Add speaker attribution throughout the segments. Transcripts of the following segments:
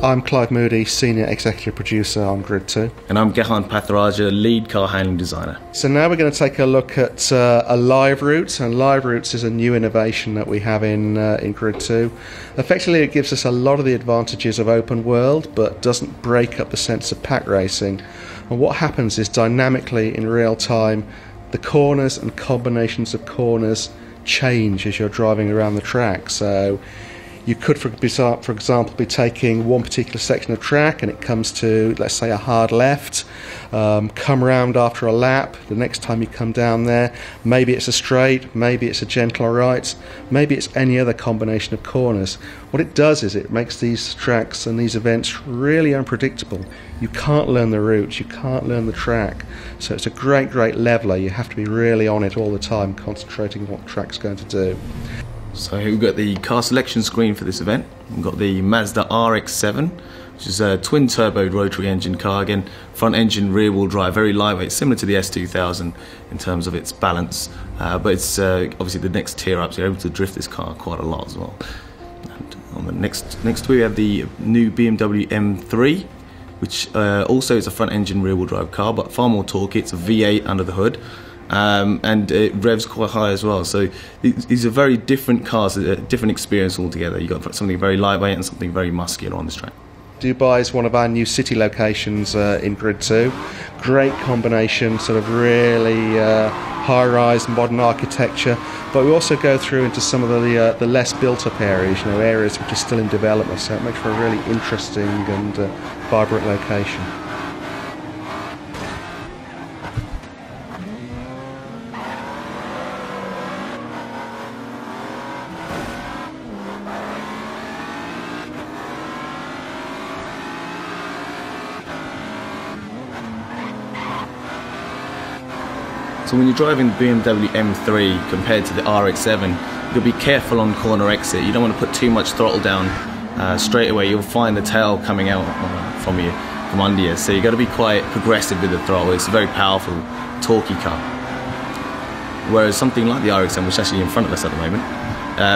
Speaker 1: I'm Clive Moody, Senior Executive Producer on Grid 2.
Speaker 2: And I'm Gehan Patharaja, Lead Car Handling Designer.
Speaker 1: So now we're going to take a look at a LiveRoute, and LiveRoute is a new innovation that we have in Grid 2. Effectively, it gives us a lot of the advantages of open world, but doesn't break up the sense of pack racing. And what happens is, dynamically in real time, the corners and combinations of corners change as you're driving around the track. So you could, for example, be taking one particular section of track and it comes to, let's say, a hard left, come around after a lap. The next time you come down there, maybe it's a straight, maybe it's a gentle right, maybe it's any other combination of corners. What it does is it makes these tracks and these events really unpredictable. You can't learn the routes, you can't learn the track. So it's a great leveler. You have to be really on it all the time, concentrating on what the track's going to do.
Speaker 2: So here we've got the car selection screen for this event. We've got the Mazda RX-7, which is a twin-turbo rotary engine car. Again, front engine, rear-wheel drive, very lightweight, similar to the S2000 in terms of its balance. But it's obviously the next tier up, so you're able to drift this car quite a lot as well. And on the next we have the new BMW M3, which also is a front engine, rear-wheel drive car, but far more torque. It's a V8 under the hood. And it revs quite high as well. So these are very different cars, a different experience altogether. You've got something very lightweight and something very muscular on this track.
Speaker 1: Dubai is one of our new city locations in Grid 2. Great combination, sort of really high-rise modern architecture, but we also go through into some of the less built-up areas, areas which are still in development, so it makes for a really interesting and vibrant location.
Speaker 2: So when you're driving the BMW M3 compared to the RX-7, you'll be careful on corner exit. You don't want to put too much throttle down straight away. You'll find the tail coming out from under you. So you've got to be quite progressive with the throttle. It's a very powerful, torquey car. Whereas something like the RX-7, which is actually in front of us at the moment,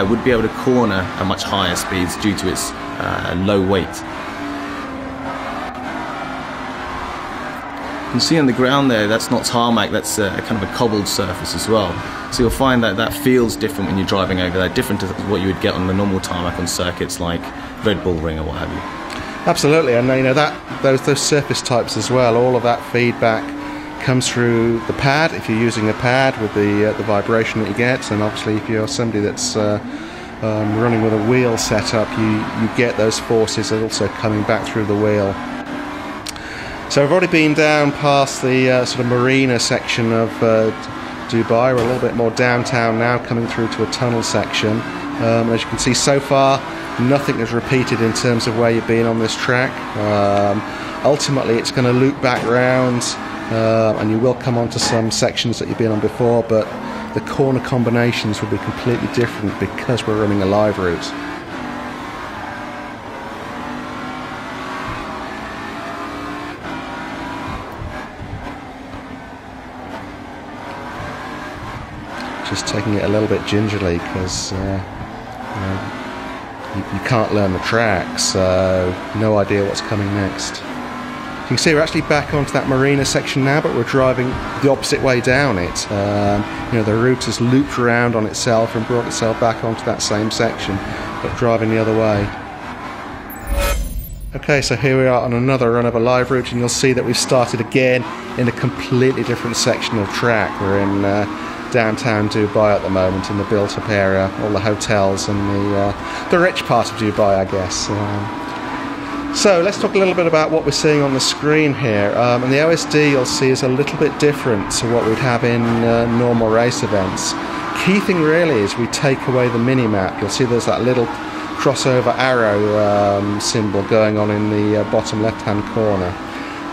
Speaker 2: would be able to corner at much higher speeds due to its low weight. You can see on the ground there, that's not tarmac, that's kind of a cobbled surface as well. So you'll find that that feels different when you're driving over there, different to what you would get on the normal tarmac on circuits like Red Bull Ring or what have you.
Speaker 1: Absolutely, and those surface types as well, all of that feedback comes through the pad, if you're using a pad with the vibration that you get, and obviously if you're somebody that's running with a wheel setup, you get those forces also coming back through the wheel. So we've already been down past the sort of marina section of Dubai. We're a little bit more downtown now, coming through to a tunnel section. As you can see so far, nothing is repeated in terms of where you've been on this track. Ultimately, it's going to loop back round, and you will come onto some sections that you've been on before, but the corner combinations will be completely different because we're running a LiveRoute. Just taking it a little bit gingerly because you can't learn the track, so no idea what's coming next. You can see we're actually back onto that marina section now, but we're driving the opposite way down it. The route has looped around on itself and brought itself back onto that same section, but driving the other way. Okay, so here we are on another run of a LiveRoute, and you'll see that we've started again in a completely different section of track. We're in downtown Dubai at the moment, in the built-up area, all the hotels and the rich part of Dubai, I guess. So let's talk a little bit about what we're seeing on the screen here. And the OSD you'll see is a little bit different to what we'd have in normal race events. Key thing really is we take away the mini-map. You'll see there's that little crossover arrow symbol going on in the bottom left-hand corner.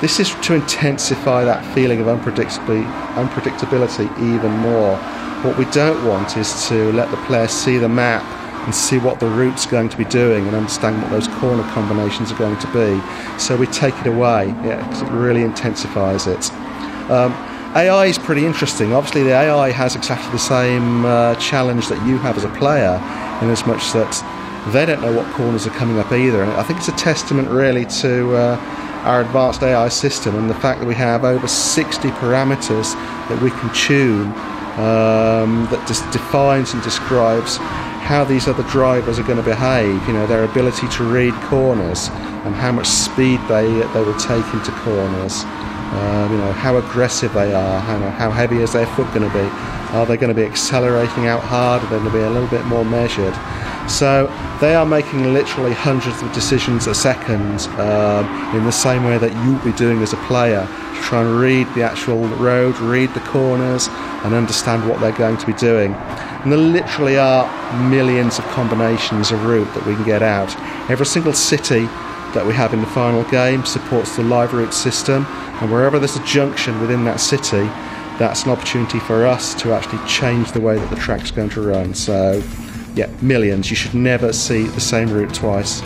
Speaker 1: This is to intensify that feeling of unpredictability even more. What we don't want is to let the player see the map and see what the route's going to be doing and understand what those corner combinations are going to be. So we take it away, because it really intensifies it. AI is pretty interesting. Obviously the AI has exactly the same challenge that you have as a player, in as much that they don't know what corners are coming up either. And I think it's a testament really to our advanced AI system and the fact that we have over 60 parameters that we can tune that just defines and describes how these other drivers are going to behave, you know, their ability to read corners and how much speed they will take into corners, you know, how aggressive they are, how heavy is their foot going to be, are they going to be accelerating out hard, are they going to be a little bit more measured. So they are making literally hundreds of decisions a second in the same way that you'll be doing as a player, to try and read the actual road, read the corners and understand what they're going to be doing. And there literally are millions of combinations of route that we can get out. Every single city that we have in the final game supports the LiveRoute system, and wherever there's a junction within that city, that's an opportunity for us to actually change the way that the track's going to run. So yeah, millions. You should never see the same route twice.